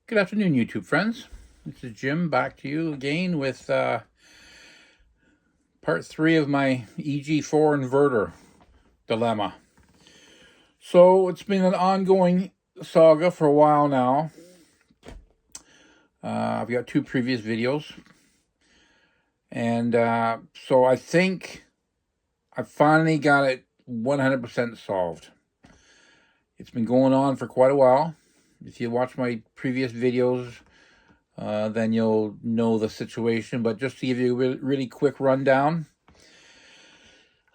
Good afternoon, YouTube friends. This is Jim back to you again with part 3 of my EG4 inverter dilemma. So it's been an ongoing saga for a while now. I've got 2 previous videos. And so I think I finally got it 100% solved. It's been going on for quite a while. If you watch my previous videos, then you'll know the situation. But just to give you a really quick rundown,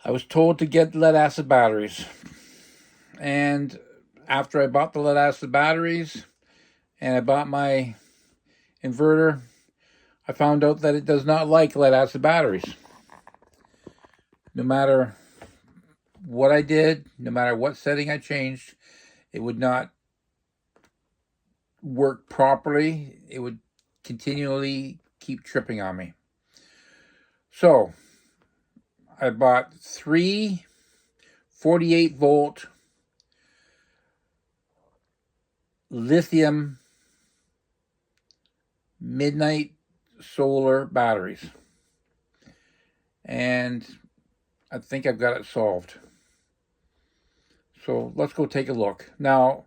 I was told to get lead acid batteries. And after I bought the lead acid batteries and I bought my inverter, I found out that it does not like lead acid batteries. No matter what I did, no matter what setting I changed, it would not work properly. It would continually keep tripping on me. So I bought 3 48-volt lithium midnight solar batteries, and I think I've got it solved. So let's go take a look. Now,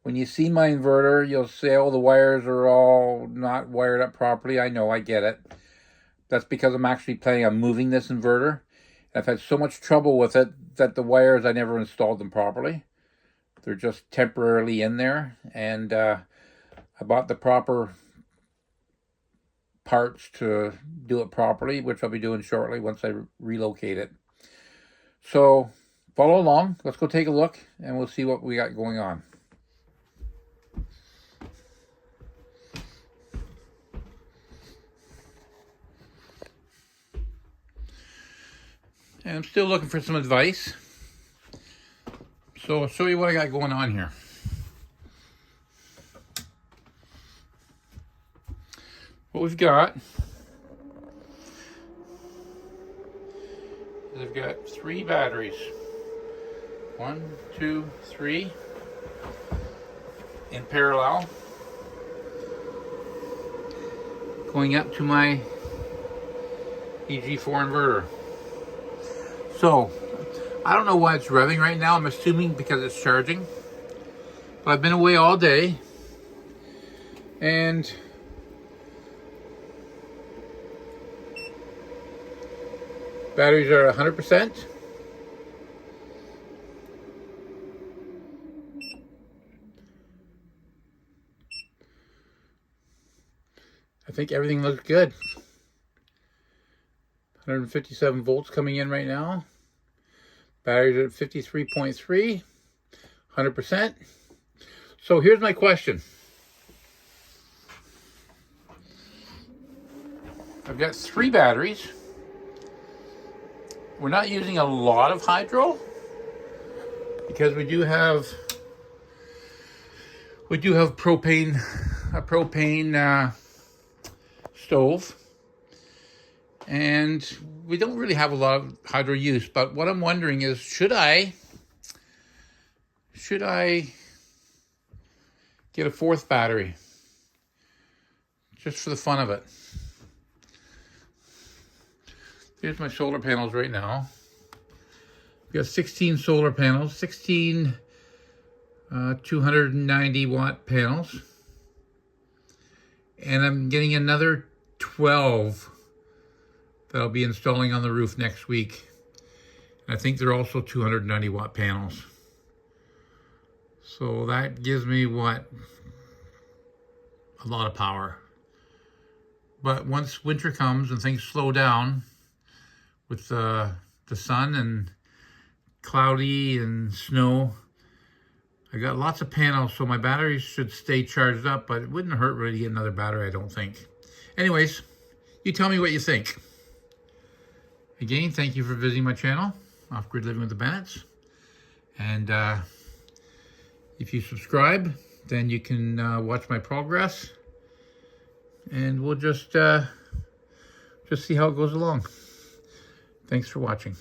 when you see my inverter, you'll say, oh, the wires are all not wired up properly. I know, I get it. That's because I'm actually planning on moving this inverter. I've had so much trouble with it that the wires, I never installed them properly. They're just temporarily in there. And I bought the proper parts to do it properly, which I'll be doing shortly once I relocate it. So follow along. Let's go take a look and we'll see what we got going on. And I'm still looking for some advice. So I'll show you what I got going on here. What we've got is I've got 3 batteries. 1, 2, 3 in parallel, going up to my EG4 inverter. So I don't know why it's revving right now. I'm assuming because it's charging. But I've been away all day, and batteries are 100%. I think everything looks good. 157 volts coming in right now. Batteries are at 53.3, 100%. So here's my question. I've got 3 batteries. We're not using a lot of hydro because we do have propane, a propane stove, and we don't really have a lot of hydro use. But what I'm wondering is, should I get a 4th battery just for the fun of it? Here's my solar panels right now. We got 16 solar panels, 16 290 watt panels, and I'm getting another 12 that I'll be installing on the roof next week. And I think they're also 290 watt panels. So that gives me what? A lot of power. But once winter comes and things slow down with the sun and cloudy and snow, I got lots of panels, so my batteries should stay charged up, but it wouldn't hurt really to get another battery, I don't think. Anyways, you tell me what you think. Again, thank you for visiting my channel, Off Grid Living with the Bennetts. And if you subscribe, then you can watch my progress. And we'll just see how it goes along. Thanks for watching.